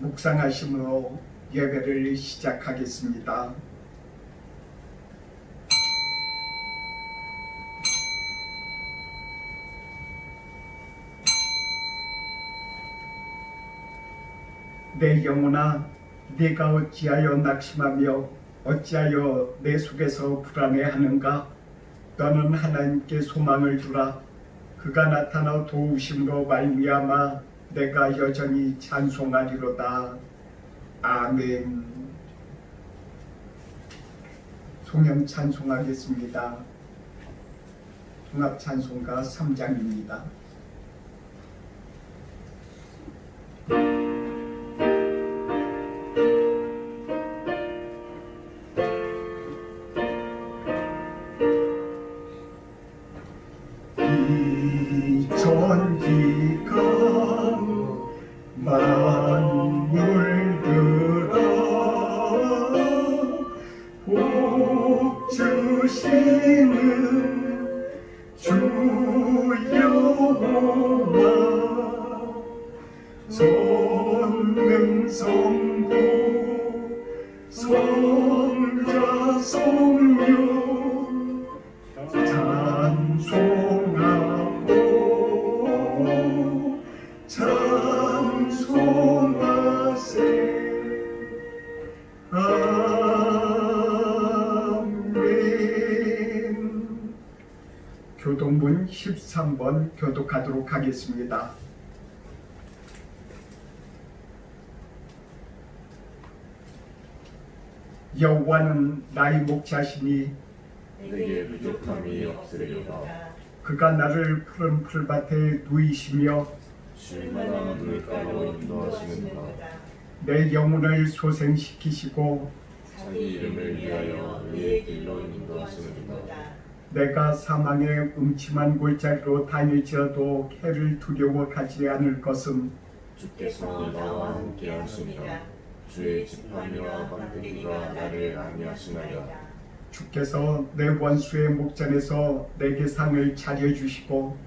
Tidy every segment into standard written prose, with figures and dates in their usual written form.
묵상하심으로 예배를 시작하겠습니다. 내 영혼아, 네가 어찌하여 낙심하며 어찌하여 내 속에서 불안해하는가? 너는 하나님께 소망을 두라. 그가 나타나 도우심으로 말미암아 내가 여전히 찬송하리로다. 아멘. 송영 찬송하겠습니다. 종합찬송가 3장입니다. 전기가 만물들아 복 주시는 주 여호와 전능성부 성자 성령 찬송하세. 아멘. 교독문 13번 교독하도록 하겠습니다. 여호와는 나의 목자시니 내게 부족함이 없으리로다. 그가 나를 푸른 풀밭에 누이시며 쉴만한 물가로 인도하시는가. 내 영혼을 소생시키시고 자기 이름을 위하여 의의 길로 인도하시는가. 내가 사망의 음침한 골짜기로 다닐지라도 해를 두려워하지 않을 것은 주께서 나와 함께 하시니라. 주의 지팡이와 방패기가 나를 안위하시나이다. 주께서 내 원수의 목전에서 내게 상을 차려주시고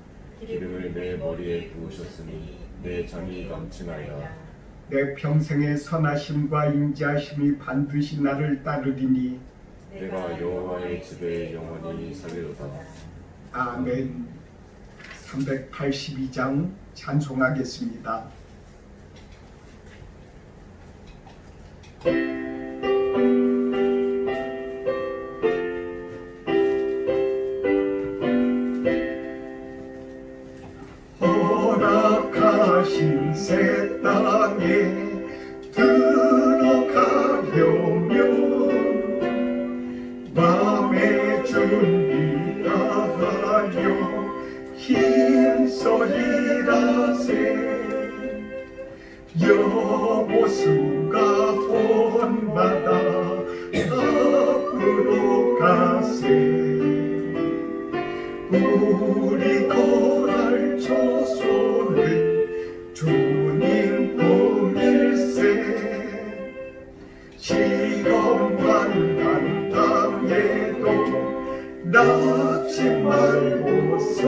기름을 내 머리에 부으셨으니 내 잠이 넘치나이다. 내 평생의 선하심과 인자하심이 반드시 나를 따르리니 내가 여호와의 집에 영원히 살리로다. 아멘. 382장 찬송하겠습니다. 허락하신 새 땅에 들어가려면 마음의 준비하여 힘써 일하세. 여호수가 본받아 앞으로 가세. 우리 거할 조소는 주님 품일세. 시험 만난 땅에도 낙심 말고서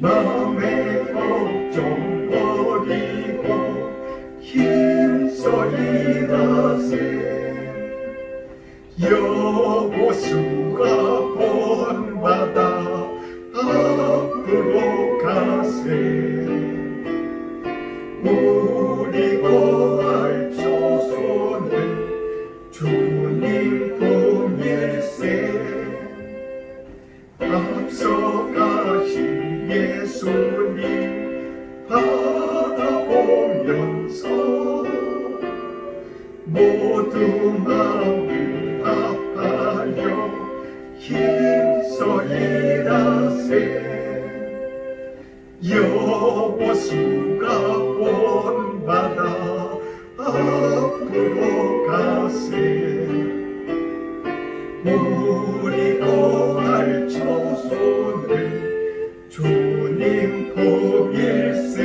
마음의 걱정 버리고 힘써 일하세. 여호수가 본받아 앞으로 가세. 우리 거할 조소는 주님 품일세. 앞서가신 예수님 바라보면서 모두 마음을 합하여 힘써 일하세. 여호수가 본받아 앞으로 가세. 우리 거할 조소는 주님 품일세.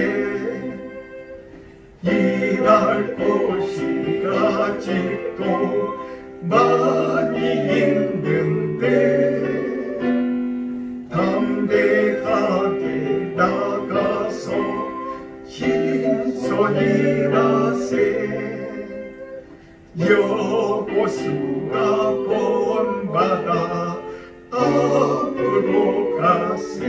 일할 곳이 아직도 많이 있는데 담대하게 나가서 힘써 여보수가 본받아 앞으로 가세.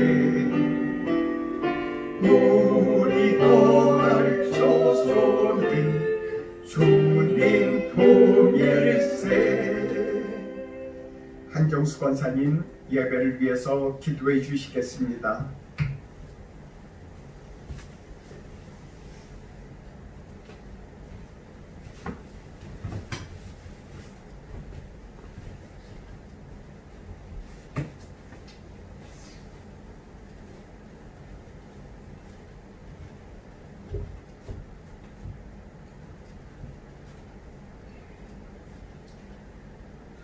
우리 또할 조소는 주님 통일세. 한경수 권사님 예배를 위해서 기도해 주시겠습니다.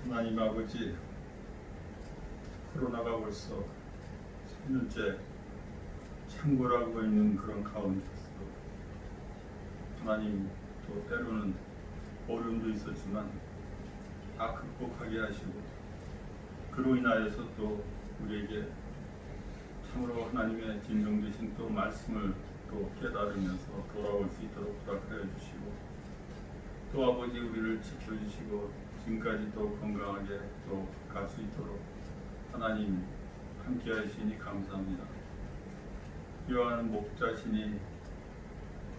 하나님 아버지, 코로나가 벌써 3년째 창궐하고 있는 그런 가운데서도 하나님 또 때로는 어려움도 있었지만 다 극복하게 하시고 그로 인하여서 또 우리에게 참으로 하나님의 진정되신 또 말씀을 또 깨달으면서 돌아올 수 있도록 허락하여 주시고 또 아버지 우리를 지켜주시고 지금까지 또 건강하게 또 갈 수 있도록 하나님 함께 하시니 감사합니다. 이러한 목자신이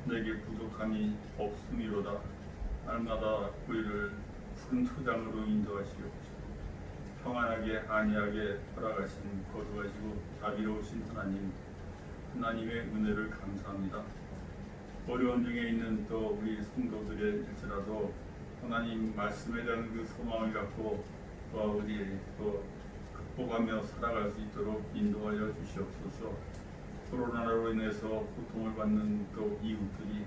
내게 부족함이 없음이로다. 날마다 우리를 푸른 초장으로 인도하시옵시고 평안하게 안위하게 허락하신 거룩하시고 자비로우신 하나님의 은혜를 감사합니다. 어려운 중에 있는 또 우리 성도들일지라도 하나님 말씀에 대한 그 소망을 갖고 또 아버지 또 극복하며 살아갈 수 있도록 인도하여 주시옵소서. 코로나로 인해서 고통을 받는 또 이웃들이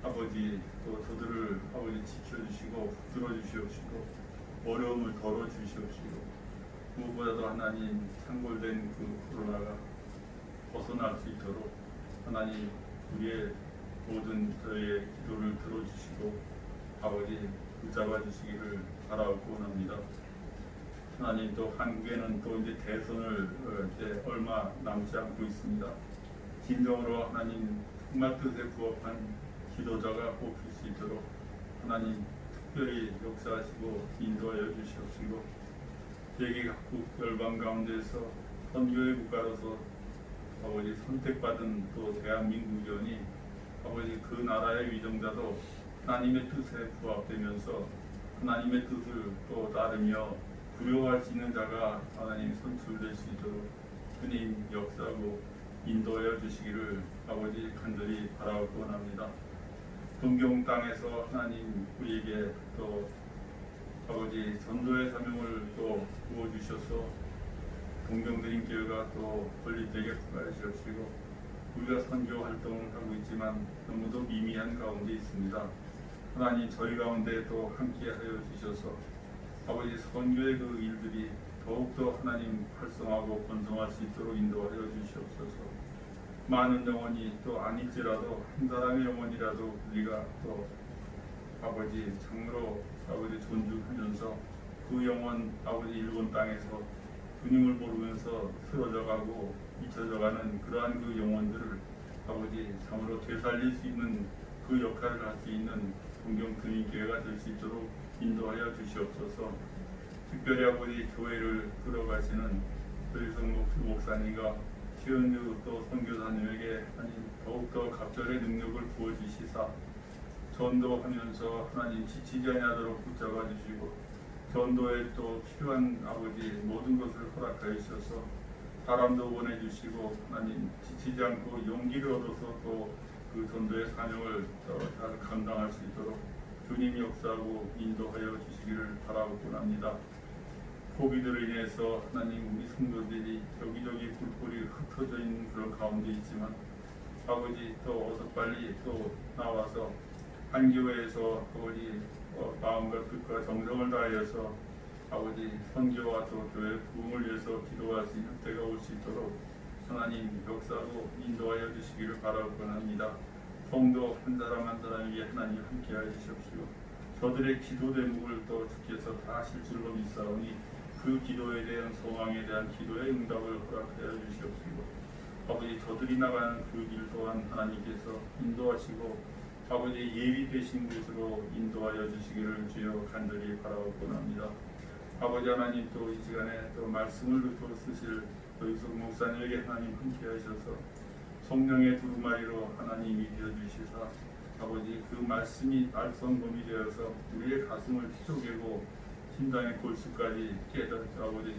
아버지 또 저들을 아버지 지켜주시고 붙들어 주시옵시고 어려움을 덜어 주시옵시고 무엇보다도 하나님 창궐된 그 코로나가 벗어날 수 있도록 하나님 우리의 모든 저희의 기도를 들어주시고 아버지 붙잡아 주시기를 바라고 원합니다. 하나님 또 한국에는 또 이제 대선을 이제 얼마 남지 않고 있습니다. 진정으로 하나님 정말 뜻에 부합한 지도자가 뽑힐 수 있도록 하나님 특별히 역사하시고 인도하여 주시옵시고 세계 각국 열방 가운데서 선교의 국가로서 아버지 선택받은 또 대한민국이오니 아버지 그 나라의 위정자도 하나님의 뜻에 부합되면서 하나님의 뜻을 또 따르며 두려워할 수 있는 자가 하나님 선출될 수 있도록 주님 역사하고 인도하여 주시기를 아버지 간절히 바라고 원합니다. 동경 땅에서 하나님 우리에게 또 아버지 전도의 사명을 또 부어주셔서 동경드림교회가 또 건립되게 하시옵시고 우리가 선교 활동을 하고 있지만 너무도 미미한 가운데 있습니다. 하나님 저희 가운데 또 함께하여 주셔서 아버지 선교의 그 일들이 더욱더 하나님 활성하고 번성할 수 있도록 인도하여 주시옵소서. 많은 영혼이 또 아닐지라도 한 사람의 영혼이라도 우리가 또 아버지 참으로 아버지 존중하면서 그 영혼 아버지 일본 땅에서 주님을 모르면서 쓰러져가고 잊혀져가는 그러한 그 영혼들을 아버지 참으로 되살릴 수 있는 그 역할을 할 수 있는 동경드림교회가 될 수 있도록 인도하여 주시옵소서. 특별히 아버지 교회를 끌어가시는 조일성 목사님과 최은주 또 선교사님에게 하나님 더욱더 갑절의 능력을 부어주시사 전도하면서 하나님 지치지 아니하도록 붙잡아 주시고 전도에 또 필요한 아버지 모든 것을 허락하여 주셔서 사람도 보내주시고 하나님 지치지 않고 용기를 얻어서 또 그 전도의 사명을 잘 감당할 수 있도록 주님 역사하고 인도하여 주시기를 바라고 합니다. 코비드로 인해서 하나님 우리 성도들이 여기저기 불꽃이 흩어져 있는 그런 가운데 있지만 아버지 또 어서 빨리 또 나와서 한 교회에서 아버지 마음과 뜻과 정성을 다하여서 아버지 선교와 또 교회 부흥을 위해서 기도할 수 있는 때가 올 수 있도록 하나님 역사로 인도하여 주시기를 바라고 합니다. 성도 한 사람 한 사람에게 하나님 함께하여 주십시오. 저들의 기도 대목을 또 주께서 다 하실 줄로 믿사오니 그 기도에 대한 소망에 대한 기도의 응답을 허락하여 주시옵시고 아버지 저들이 나가는 그 길 또한 하나님께서 인도하시고 아버지 예비되신 곳으로 인도하여 주시기를 주여 간절히 바라옵곤 합니다. 아버지 하나님 또 이 시간에 또 말씀을 또 쓰실 또 이석 목사님에게 하나님 함께 하셔서 성령의 두루마리로 하나님이 되어주시사 아버지 그 말씀이 알성범이 되어서 우리의 가슴을 쪼개고 심장의 골수까지 아버지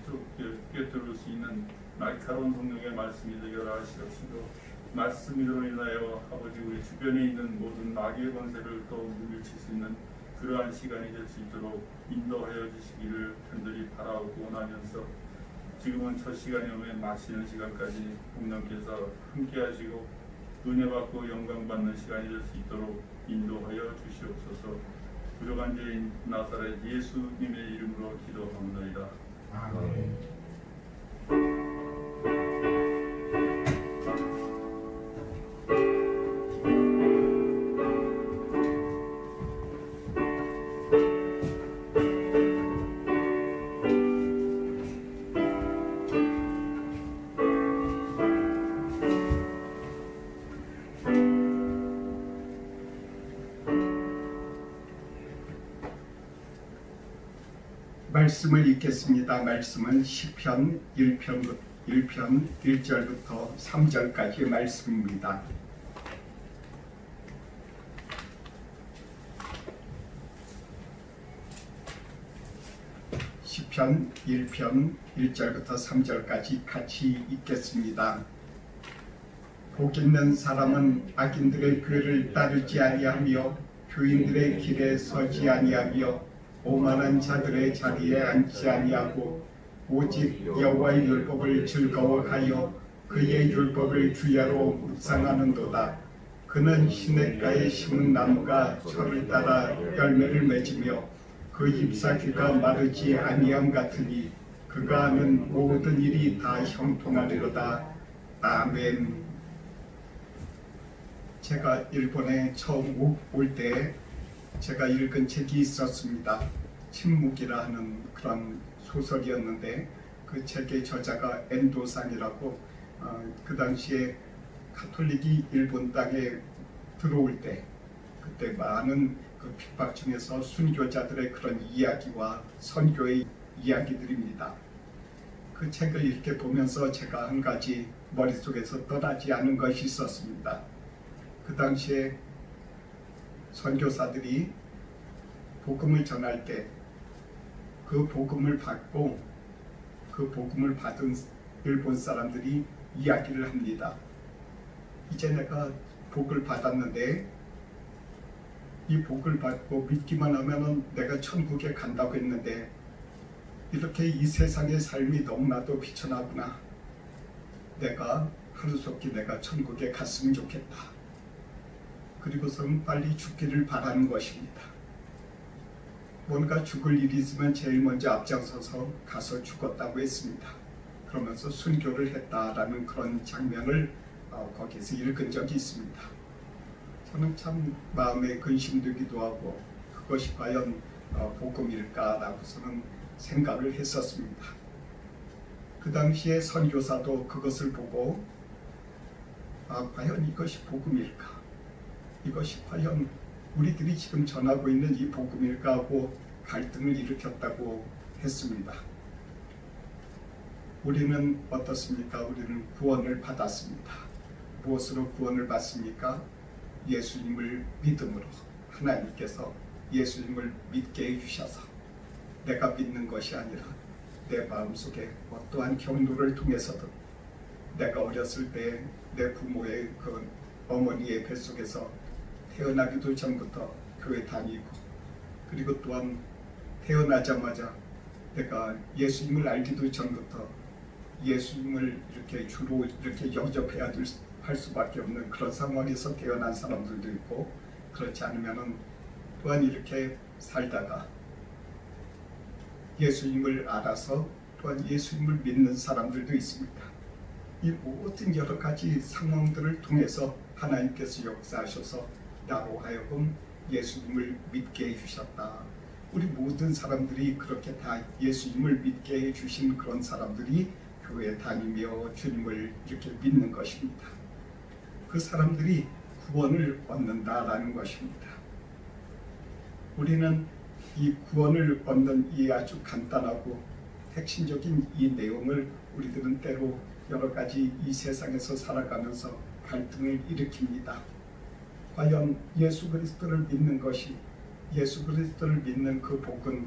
꿰뚫을 수 있는 날카로운 성령의 말씀이 되게 하시옵시고 말씀으로 인하여 아버지 우리 주변에 있는 모든 마귀의 권세를 또 물리칠 수 있는 그러한 시간이 될 수 있도록 인도하여 주시기를 간절히 바라고 원하면서 지금은 첫 시간이 오면 마치는 시간까지 성령께서 함께 하시고 은혜 받고 영광 받는 시간이 될 수 있도록 인도하여 주시옵소서. 부족한 죄인 나사렛 예수님의 이름으로 기도합니다. 아멘. 말씀을 읽겠습니다. 말씀은 시편 1편 1절부터 3절까지의 말씀입니다. 시편 1편 1절부터 3절까지 같이 읽겠습니다. 복 있는 사람은 악인들의 궤를 따르지 아니하며 교인들의 길에 서지 아니하며 오만한 자들의 자리에 앉지 아니하고 오직 여호와의 율법을 즐거워하여 그의 율법을 주야로 묵상하는도다. 그는 시냇가에 심은 나무가 철을 따라 열매를 맺으며 그 잎사귀가 마르지 아니함 같으니 그가 하는 모든 일이 다 형통하리로다. 아멘. 제가 일본에 처음 올 때 제가 읽은 책이 있었습니다. 침묵이라 하는 그런 소설이었는데 그 책의 저자가 엔도상이라고 그 당시에 가톨릭이 일본 땅에 들어올 때 그때 많은 그 핍박 중에서 순교자들의 그런 이야기와 선교의 이야기들입니다. 그 책을 이렇게 보면서 제가 한 가지 머릿속에서 떠나지 않은 것이 있었습니다. 그 당시에 선교사들이 복음을 전할 때 그 복음을 받고 그 복음을 받은 일본 사람들이 이야기를 합니다. 이제 내가 복을 받았는데 이 복을 받고 믿기만 하면 내가 천국에 간다고 했는데 이렇게 이 세상의 삶이 너무나도 비천하구나. 내가 하루속히 내가 천국에 갔으면 좋겠다. 그리고서는 빨리 죽기를 바라는 것입니다. 뭔가 죽을 일이 있으면 제일 먼저 앞장서서 가서 죽었다고 했습니다. 그러면서 순교를 했다라는 그런 장면을 거기서 읽은 적이 있습니다. 저는 참 마음에 근심되기도 하고 그것이 과연 복음일까라고서는 생각을 했었습니다. 그 당시에 선교사도 그것을 보고 과연 이것이 복음일까? 이것이 과연 우리들이 지금 전하고 있는 이 복음일까 하고 갈등을 일으켰다고 했습니다. 우리는 어떻습니까? 우리는 구원을 받았습니다. 무엇으로 구원을 받습니까? 예수님을 믿음으로 하나님께서 예수님을 믿게 해주셔서 내가 믿는 것이 아니라 내 마음속에 어떠한 경로를 통해서든 내가 어렸을 때 내 부모의 그 어머니의 뱃속에서 태어나기도 전부터 교회 다니고 그리고 또한 태어나자마자 내가 예수님을 알기도 전부터 예수님을 이렇게 주로 이렇게 영접해야 할 수밖에 없는 그런 상황에서 태어난 사람들도 있고 그렇지 않으면은 또한 이렇게 살다가 예수님을 알아서 또한 예수님을 믿는 사람들도 있습니다. 이 모든 여러 가지 상황들을 통해서 하나님께서 역사하셔서 나로 하여금 예수님을 믿게 해주셨다. 우리 모든 사람들이 그렇게 다 예수님을 믿게 해주신 그런 사람들이 교회에 다니며 주님을 이렇게 믿는 것입니다. 그 사람들이 구원을 얻는다라는 것입니다. 우리는 이 구원을 얻는 이 아주 간단하고 핵심적인 이 내용을 우리들은 때로 여러 가지 이 세상에서 살아가면서 갈등을 일으킵니다. 과연 예수 그리스도를 믿는 것이, 예수 그리스도를 믿는 그 복은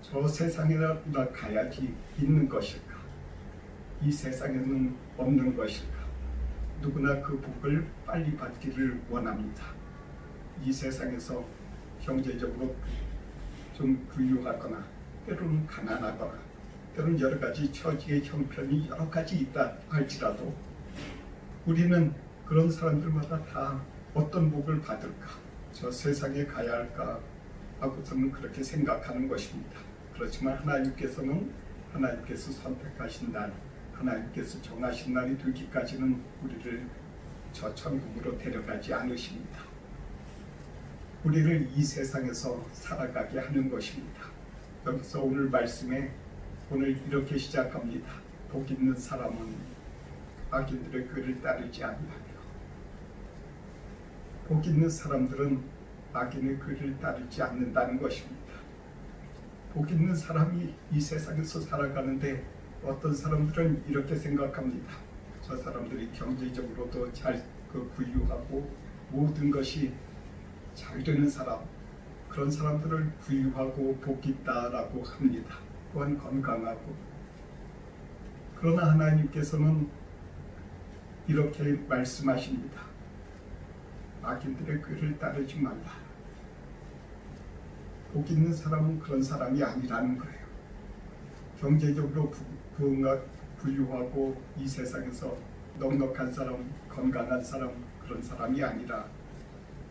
저 세상에 가야지 있는 것일까? 이 세상에는 없는 것일까? 누구나 그 복을 빨리 받기를 원합니다. 이 세상에서 경제적으로 좀 부유하거나 때로는 가난하거나 때로는 여러 가지 처지의 형편이 여러 가지 있다 할지라도 우리는 그런 사람들마다 다 어떤 복을 받을까? 저 세상에 가야 할까? 하고서는 그렇게 생각하는 것입니다. 그렇지만 하나님께서 선택하신 날, 하나님께서 정하신 날이 되기까지는 우리를 저 천국으로 데려가지 않으십니다. 우리를 이 세상에서 살아가게 하는 것입니다. 여기서 오늘 말씀에 오늘 이렇게 시작합니다. 복 있는 사람은 악인들의 꾀를 따르지 아니하며, 복 있는 사람들은 악인의 꾀를 따르지 않는다는 것입니다. 복 있는 사람이 이 세상에서 살아가는데 어떤 사람들은 이렇게 생각합니다. 저 사람들이 경제적으로도 잘 부유하고 모든 것이 잘 되는 사람, 그런 사람들을 부유하고 복 있다라고 합니다. 또한 건강하고. 그러나 하나님께서는 이렇게 말씀하십니다. 악인들의 꾀를 따르지 말라. 복 있는 사람은 그런 사람이 아니라는 거예요. 경제적으로 부유하고 이 세상에서 넉넉한 사람, 건강한 사람, 그런 사람이 아니라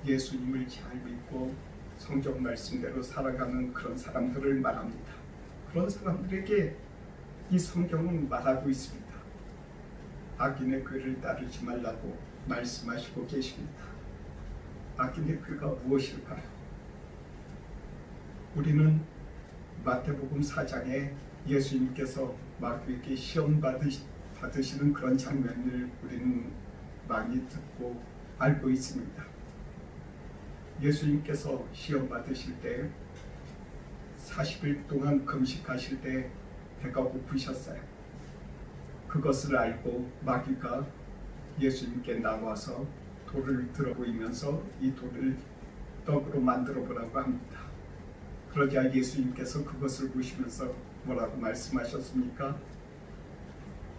예수님을 잘 믿고 성경 말씀대로 살아가는 그런 사람들을 말합니다. 그런 사람들에게 이 성경은 말하고 있습니다. 악인의 꾀를 따르지 말라고 말씀하시고 계십니다. 악인의 꾀가 무엇일까요? 우리는 마태복음 4장에 예수님께서 마귀에게 시험 받으시는 그런 장면을 우리는 많이 듣고 알고 있습니다. 예수님께서 시험 받으실 때 40일 동안 금식하실 때 배가 고프셨어요. 그것을 알고 마귀가 예수님께 나와서 돌을 들어 보이면서 이 돌을 떡으로 만들어 보라고 합니다. 그러자 예수님께서 그것을 보시면서 뭐라고 말씀하셨습니까?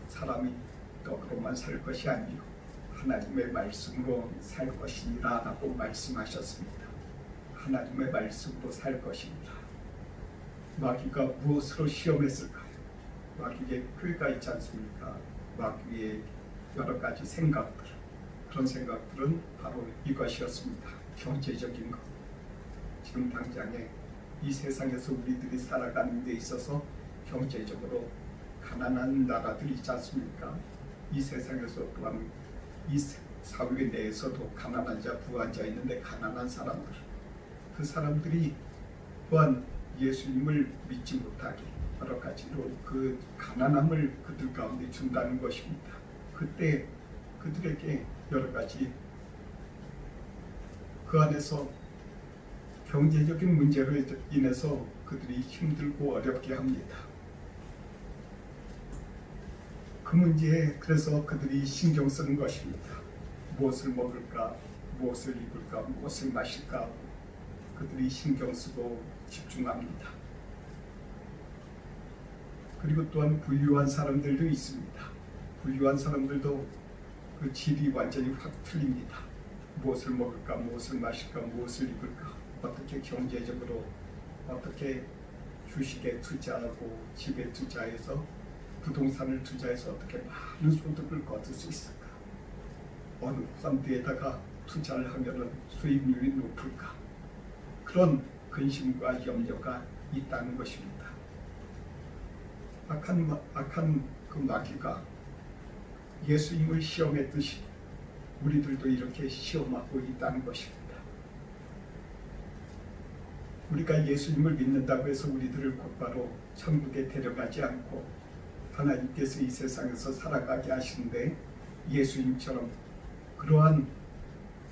사람이 떡으로만 살 것이 아니요 하나님의 말씀으로 살 것이니라 라고 말씀하셨습니다. 하나님의 말씀으로 살 것입니다. 마귀가 무엇으로 시험했을까요? 마귀의 꾀가 있지 않습니까? 마귀의 여러 가지 생각들, 그런 생각들은 바로 이것이었습니다. 경제적인 것. 지금 당장에 이 세상에서 우리들이 살아가는 데 있어서 경제적으로 가난한 나라들이 있지 않습니까? 이 세상에서 또한 이 사회 내에서도 가난한 자, 부한 자 있는데 가난한 사람들, 그 사람들이 또한 예수님을 믿지 못하게 여러 가지로 그 가난함을 그들 가운데 준다는 것입니다. 그때 그들에게 여러 가지 그 안에서 경제적인 문제로 인해서 그들이 힘들고 어렵게 합니다. 그 문제에 그래서 그들이 신경 쓰는 것입니다. 무엇을 먹을까, 무엇을 입을까, 무엇을 마실까 하고 그들이 신경 쓰고 집중합니다. 그리고 또한 부유한 사람들도 있습니다. 부유한 사람들도 그 질이 완전히 확 틀립니다. 무엇을 먹을까, 무엇을 마실까, 무엇을 입을까, 어떻게 경제적으로 어떻게 주식에 투자하고 집에 투자해서 부동산을 투자해서 어떻게 많은 소득을 거둘 수 있을까? 어느 펀드에다가 투자를 하면 수익률이 높을까? 그런 근심과 염려가 있다는 것입니다. 악한 그 마귀가 예수님을 시험했듯이 우리들도 이렇게 시험하고 있다는 것입니다. 우리가 예수님을 믿는다고 해서 우리들을 곧바로 천국에 데려가지 않고 하나님께서 이 세상에서 살아가게 하시는데 예수님처럼 그러한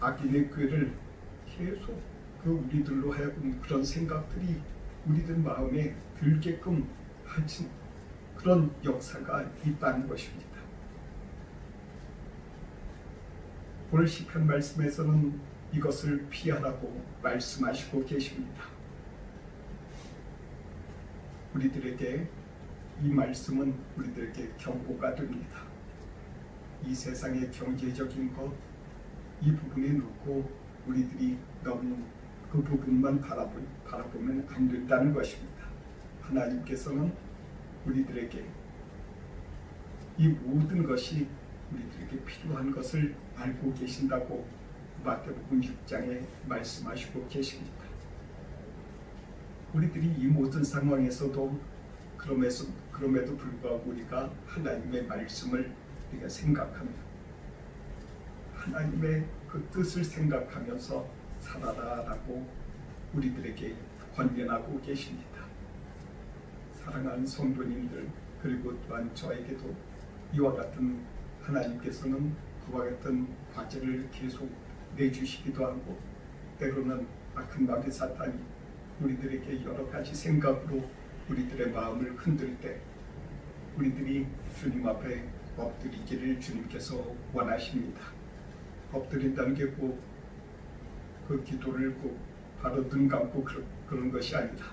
악인의 꾀를 계속 그 우리들로 하여금 그런 생각들이 우리들 마음에 들게끔 하신 그런 역사가 있다는 것입니다. 오늘 시편 말씀에서는 이것을 피하라고 말씀하시고 계십니다. 우리들에게 이 말씀은 우리들에게 경고가 됩니다. 이 세상의 경제적인 것, 이 부분에 놓고 우리들이 너무 그 부분만 바라보면 안 된다는 것입니다. 하나님께서는 우리들에게 이 모든 것이 우리들에게 필요한 것을 알고 계신다고 마태복음 6장에 말씀하시고 계십니다. 우리들이 이 모든 상황에서도 그럼에도 불구하고 우리가 하나님의 말씀을 우리가 생각하며 하나님의 그 뜻을 생각하면서 살아라라고 우리들에게 권면하고 계십니다. 사랑하는 성도님들, 그리고 또한 저에게도 이와 같은 하나님께서는 그와 같은 과제를 계속 내주시기도 하고, 때로는 악한 마귀 사탄이 우리들에게 여러 가지 생각으로 우리들의 마음을 흔들 때 우리들이 주님 앞에 엎드리기를 주님께서 원하십니다. 엎드린다는 게 꼭 그 기도를 꼭 바로 눈 감고 그런 것이 아니라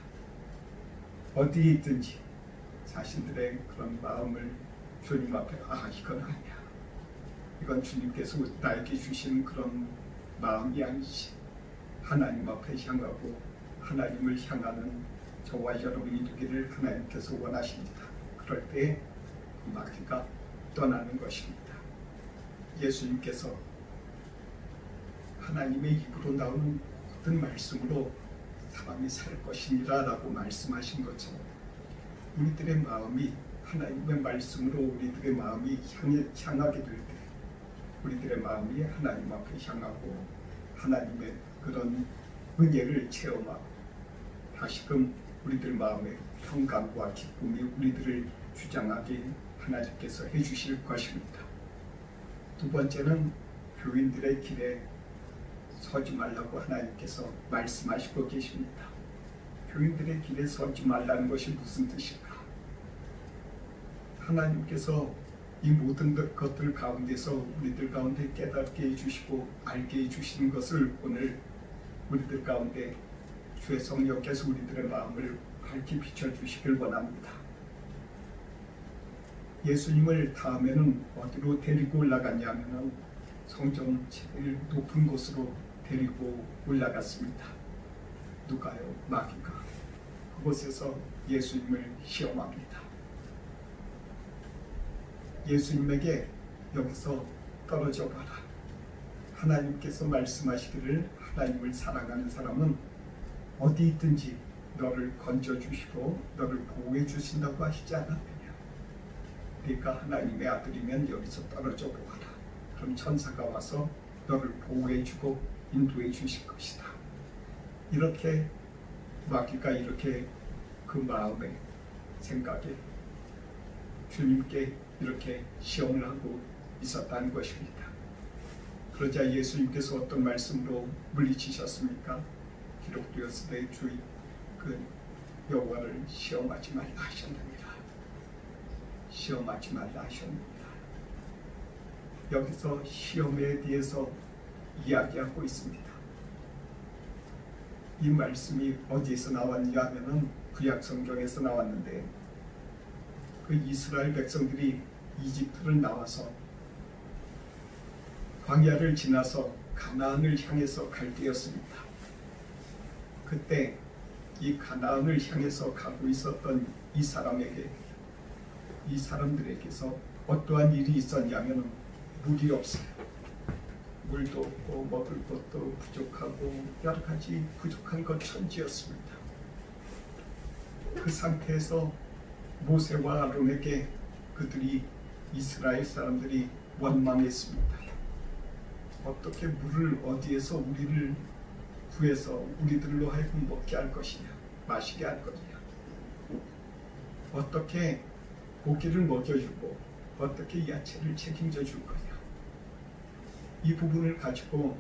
어디에 있든지 자신들의 그런 마음을 주님 앞에 이건 아니야, 이건 주님께서 나에게 주신 그런 마음이 아니지, 하나님 앞에 향하고 하나님을 향하는 저와 여러분이 되기를 하나님께서 원하십니다. 그럴 때 마귀가 떠나는 것입니다. 예수님께서 하나님의 입으로 나오는 모든 말씀으로 사람이 살 것이니라 라고 말씀하신 것처럼 우리들의 마음이 하나님의 말씀으로 우리들의 마음이 향하게 될 때 우리들의 마음이 하나님 앞에 향하고 하나님의 그런 은혜를 체험하고 다시금 우리들 마음에 평강과 기쁨이 우리들을 주장하게 하나님께서 해주실 것입니다. 두 번째는 교인들의 길에 서지 말라고 하나님께서 말씀하시고 계십니다. 교인들의 길에 서지 말라는 것이 무슨 뜻일까? 하나님께서 이 모든 것들 가운데서 우리들 가운데 깨닫게 해주시고 알게 해주시는 것을 오늘 우리들 가운데 주의 성령께서 우리들의 마음을 밝히 비춰주시길 원합니다. 예수님을 다음에는 어디로 데리고 올라갔냐면 성전 제일 높은 곳으로 데리고 올라갔습니다. 누가요? 마귀가. 그곳에서 예수님을 시험합니다. 예수님에게 여기서 떨어져 봐라. 하나님께서 말씀하시기를 하나님을 사랑하는 사람은 어디 있든지 너를 건져주시고 너를 보호해 주신다고 하시지 않았느냐. 그러니까 하나님의 아들이면 여기서 떨어져 보아라. 그럼 천사가 와서 너를 보호해 주고 인도해 주실 것이다. 이렇게 마귀가 이렇게 그 마음에 생각에 주님께 이렇게 시험을 하고 있었다는 것입니다. 그러자 예수님께서 어떤 말씀으로 물리치셨습니까? 기록되었으되 주의 그 여호와를 시험하지 말라 하셨느니라. 시험하지 말라 하셨느니라. 여기서 시험에 대해서 이야기하고 있습니다. 이 말씀이 어디에서 나왔냐 하면은 구약 성경에서 나왔는데 그 이스라엘 백성들이 이집트를 나와서 광야를 지나서 가나안을 향해서 갈 때였습니다. 그때 이 가나안을 향해서 가고 있었던 이 사람들에게서 어떠한 일이 있었냐면 물이 없어요. 물도 없고 먹을 것도 부족하고 여러 가지 부족한 것 천지였습니다. 그 상태에서 모세와 아론에게 그들이 이스라엘 사람들이 원망했습니다. 어떻게 물을 어디에서 우리를 구해서 우리들로 하여금 먹게 할 것이냐, 마시게 할 것이냐, 어떻게 고기를 먹여주고 어떻게 야채를 책임져 줄 거냐. 이 부분을 가지고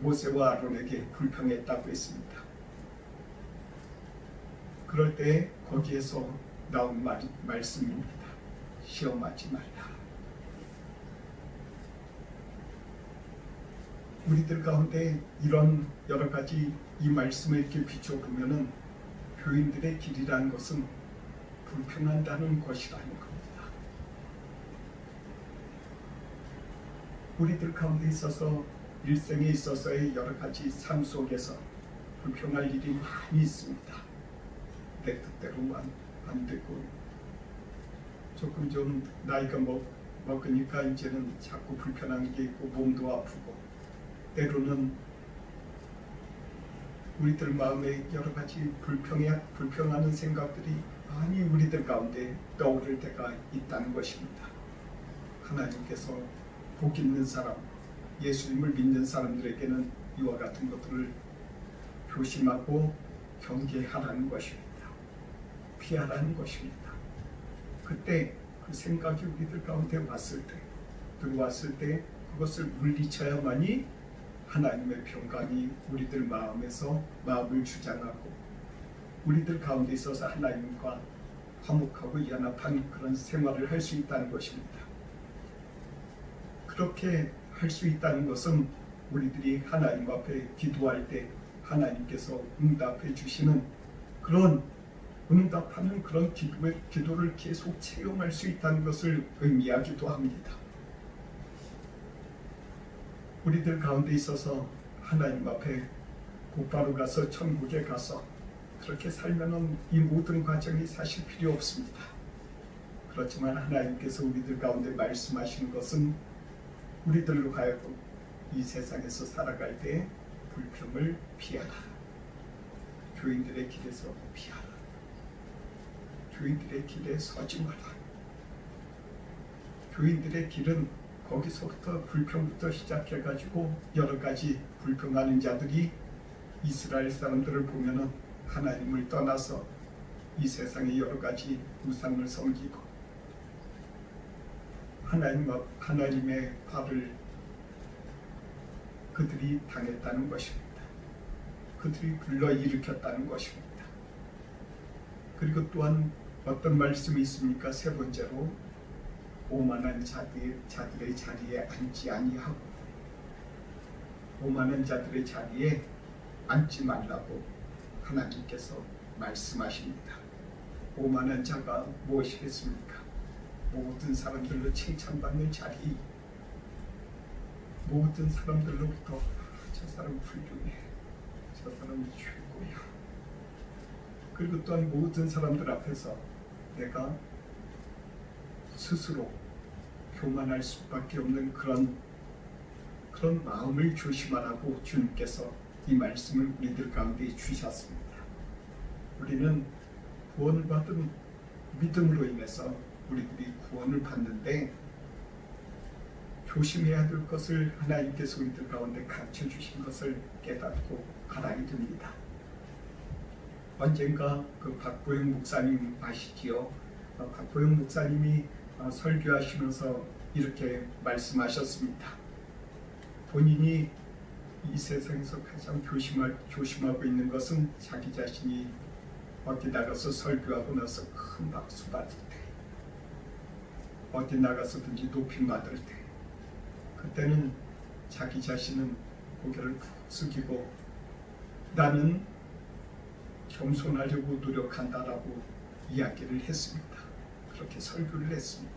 모세와 아론에게 불평했다고 했습니다. 그럴 때 거기에서 나온 말씀입니다. 시험하지 말라. 우리들 가운데 이런 여러 가지 이 말씀을 이렇게 비춰보면은 교인들의 길이라는 것은 불평한다는 것이라는 겁니다. 우리들 가운데 있어서 일생에 있어서의 여러 가지 삶 속에서 불평할 일이 많이 있습니다. 내 뜻대로만 안 되고 조금 좀 나이가 먹으니까 이제는 자꾸 불편한 게 있고 몸도 아프고 때로는 우리들 마음에 여러 가지 불평하는 생각들이 많이 우리들 가운데 떠오를 때가 있다는 것입니다. 하나님께서 복 있는 사람, 예수님을 믿는 사람들에게는 이와 같은 것들을 조심하고 경계하라는 것입니다. 피하라는 것입니다. 그때 그 생각이 우리들 가운데 들어왔을 때 그것을 물리쳐야만이 하나님의 평강이 우리들 마음에서 마음을 주장하고 우리들 가운데 있어서 하나님과 화목하고 연합한 그런 생활을 할 수 있다는 것입니다. 그렇게 할 수 있다는 것은 우리들이 하나님 앞에 기도할 때 하나님께서 응답해 주시는 그런 응답하는 그런 기도를 계속 체험할 수 있다는 것을 의미하기도 합니다. 우리들 가운데 있어서 하나님 앞에 곧바로 가서 천국에 가서 그렇게 살면은 이 모든 과정이 사실 필요 없습니다. 그렇지만 하나님께서 우리들 가운데 말씀하시는 것은 우리들로 하여금 이 세상에서 살아갈 때 불평을 피하라. 교인들의 길에서 피하라. 교인들의 길에 서지 마라. 교인들의 길은 거기서부터 불평부터 시작해가지고 여러 가지 불평하는 자들이 이스라엘 사람들을 보면은 하나님을 떠나서 이 세상의 여러 가지 우상을 섬기고 하나님의 발을 그들이 당했다는 것입니다. 그들이 불러일으켰다는 것입니다. 그리고 또한 어떤 말씀이 있습니까? 세 번째로 오만한 자들의 자리에 앉지 아니하고 오만한 자들의 자리에 앉지 말라고 하나님께서 말씀하십니다. 오만한 자가 무엇이겠습니까? 모든 사람들로 칭찬받는 자리, 모든 사람들로부터 저 사람 훌륭해, 저 사람이 최고야. 그리고 또한 모든 사람들 앞에서 내가 스스로 교만할 수밖에 없는 그런 마음을 조심하라고 주님께서 이 말씀을 우리들 가운데 주셨습니다. 우리는 구원을 받은 믿음으로 인해서 우리들이 구원을 받는데 조심해야 될 것을 하나님께서 우리들 가운데 가르쳐 주신 것을 깨닫고 알아야 됩니다. 언젠가 그 박보영 목사님 아시지요? 박보영 목사님이 설교하시면서 이렇게 말씀하셨습니다. 본인이 이 세상에서 가장 조심하고 있는 것은 자기 자신이 어디 나가서 설교하고 나서 큰 박수 받을 때, 어디 나가서든지 높임 받을 때, 그때는 자기 자신은 고개를 푹 숙이고 나는 겸손하려고 노력한다라고 이야기를 했습니다. 그렇게 설교를 했습니다.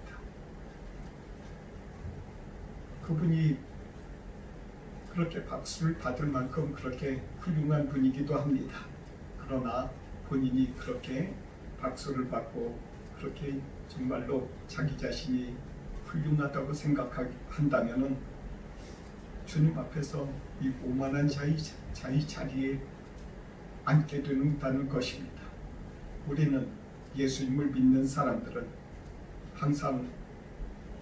그분이 그렇게 박수를 받을 만큼 그렇게 훌륭한 분이기도 합니다. 그러나 본인이 그렇게 박수를 받고 그렇게 정말로 자기 자신이 훌륭하다고 생각한다면 주님 앞에서 이 오만한 자의 자리에 앉게 된다는 것입니다. 우리는 예수님을 믿는 사람들은 항상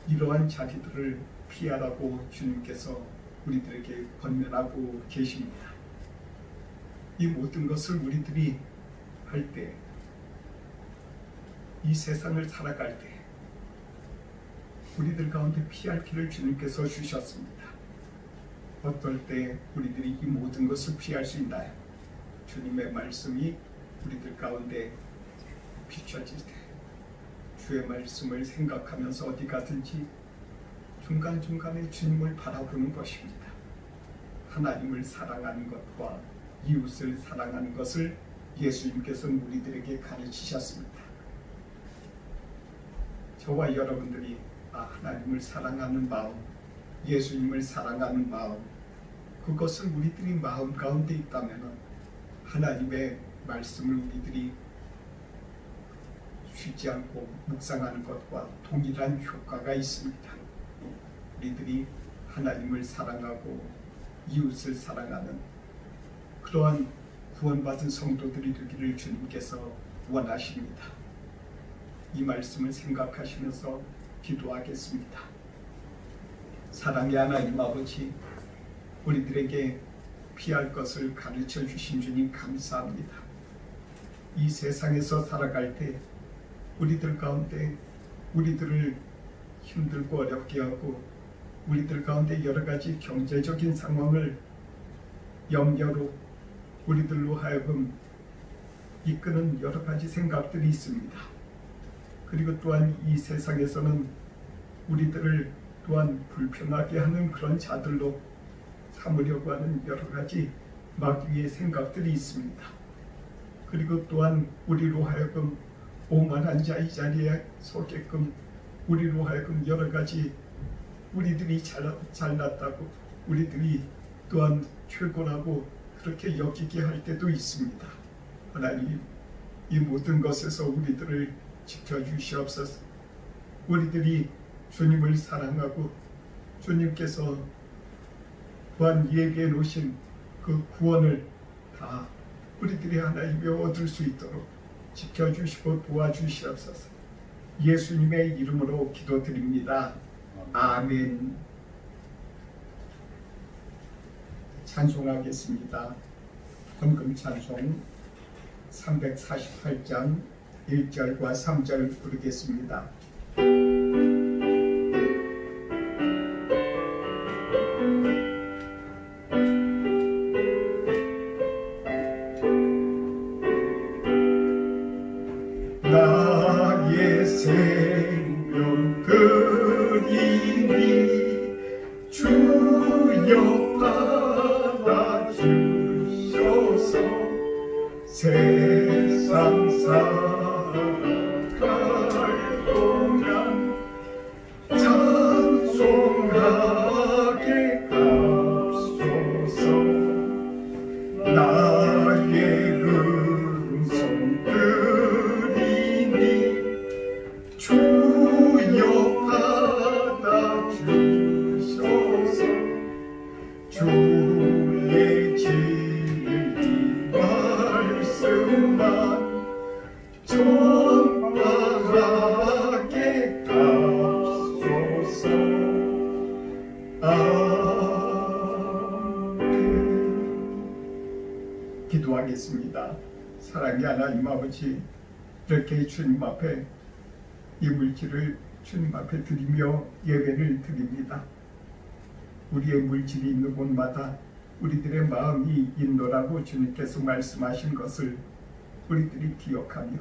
이러한 자리들을 피하라고 주님께서 우리들에게 권면하고 계십니다. 이 모든 것을 우리들이 할 때, 이 세상을 살아갈 때 우리들 가운데 피할 길을 주님께서 주셨습니다. 어떨 때 우리들이 이 모든 것을 피할 수 있나요? 주님의 말씀이 우리들 가운데 비춰질 때 주의 말씀을 생각하면서 어디 가든지 중간중간에 주님을 바라보는 것입니다. 하나님을 사랑하는 것과 이웃을 사랑하는 것을 예수님께서는 우리들에게 가르치셨습니다. 저와 여러분들이 하나님을 사랑하는 마음, 예수님을 사랑하는 마음, 그것은 우리들이 마음 가운데 있다면 하나님의 말씀을 우리들이 쉬지 않고 묵상하는 것과 동일한 효과가 있습니다. 우리들이 하나님을 사랑하고 이웃을 사랑하는 그러한 구원받은 성도들이 되기를 주님께서 원하십니다. 이 말씀을 생각하시면서 기도하겠습니다. 사랑의 하나님 아버지, 우리들에게 피할 것을 가르쳐 주신 주님 감사합니다. 이 세상에서 살아갈 때 우리들 가운데 우리들을 힘들고 어렵게 하고 우리들 가운데 여러 가지 경제적인 상황을 염려로 우리들로 하여금 이끄는 여러 가지 생각들이 있습니다. 그리고 또한 이 세상에서는 우리들을 또한 불편하게 하는 그런 자들로 삼으려고 하는 여러 가지 마귀의 생각들이 있습니다. 그리고 또한 우리로 하여금 오만한 자 이 자리에 서게끔 우리로 하여금 여러 가지 우리들이 잘났다고 우리들이 또한 최고라고 그렇게 여기게 할 때도 있습니다. 하나님, 이 모든 것에서 우리들을 지켜주시옵소서. 우리들이 주님을 사랑하고 주님께서 또한 예비해 놓으신 그 구원을 다 우리들이 하나님께 얻을 수 있도록 지켜주시고 도와주시옵소서. 예수님의 이름으로 기도드립니다. 아멘. 찬송하겠습니다. 헌금 찬송 348장 1절과 3절 부르겠습니다. 나의 생명 그리니 주여 받아주셔서 세상 살아갈 동안 찬송하게 하소서. 나의 음성 들으니 주여 받아주셔서 주의 진리 말씀만 전하게 하소서. 아멘. 기도하겠습니다. 사랑의 하나님 아버지, 이렇게 주님 앞에 이 물질을 주님 앞에 드리며 예배를 드립니다. 우리의 물질이 있는 곳마다 우리들의 마음이 있노라고 주님께서 말씀하신 것을 우리들이 기억하며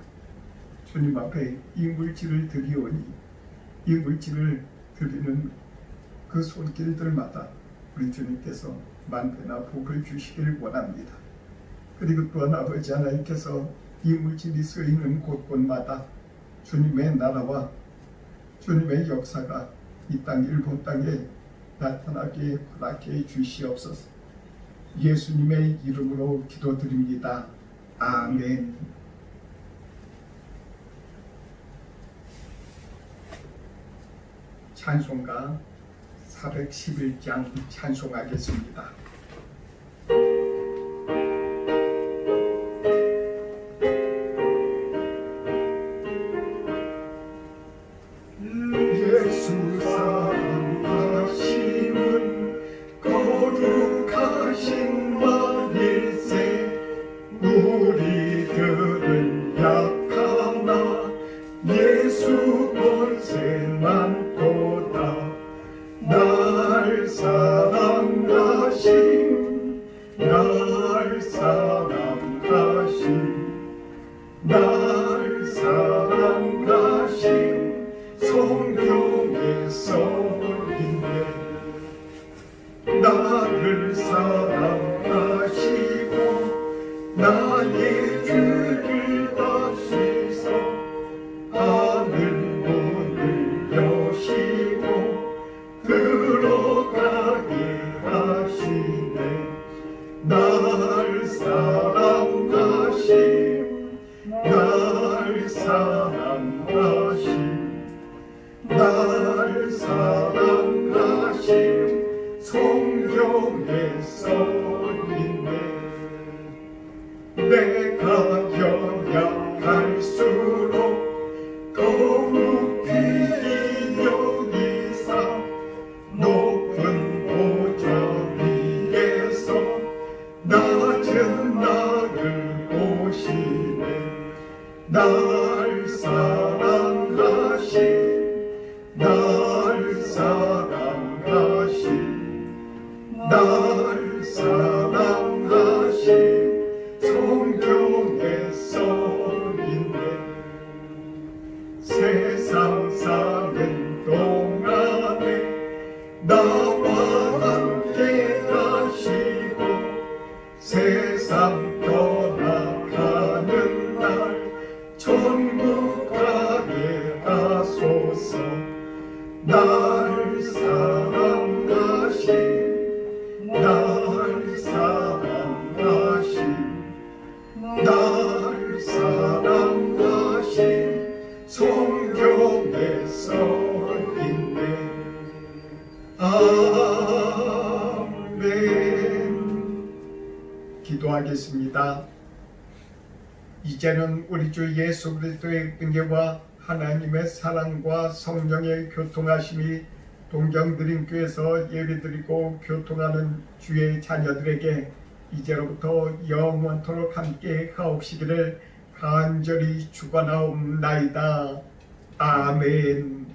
주님 앞에 이 물질을 드리오니 이 물질을 드리는 그 손길들마다 우리 주님께서 만배나 복을 주시길 원합니다. 그리고 또한 아버지 하나님께서 이 물질이 쓰이는 곳곳마다 주님의 나라와 주님의 역사가 이 땅 일본 땅에 나타나게 허락해 주시옵소서. 예수님의 이름으로 기도드립니다. 아멘. 찬송가 411장 찬송하겠습니다. 예수 사랑하심은 거룩하신 만일세. 우리들은 약하나 예수 권세 많도다. 날 사랑하신 날 사랑하신 성령의 소리네 나를 사랑하시고 나의 죄를 다시서 하늘 문을 여시고 들어가게 하시네 날 사랑하심 날 사랑하심 날 사랑하심 성경의 소리네 내가 연약할수록 더욱 귀히 여기사 높은 보좌 위에서 낮은 나를 보시네 날 사랑하심 날 사랑하심 날 사랑하심 성경의 소리네 세상 사는 동안에 나와 함께 하시고 세상 떠나가는 날 천국 가게 하소서 날 사랑하심 날 사랑하심 날 사랑하심 성경의 소리네 아멘 기도하겠습니다. 이제는 우리 주 예수 그리스도의 은혜와 하나님의 사랑과 성령의 교통하심이 동경드림교에서 예배드리고 교통하는 주의 자녀들에게 이제로부터 영원토록 함께 하옵시기를 간절히 축원하옵나이다. 아멘.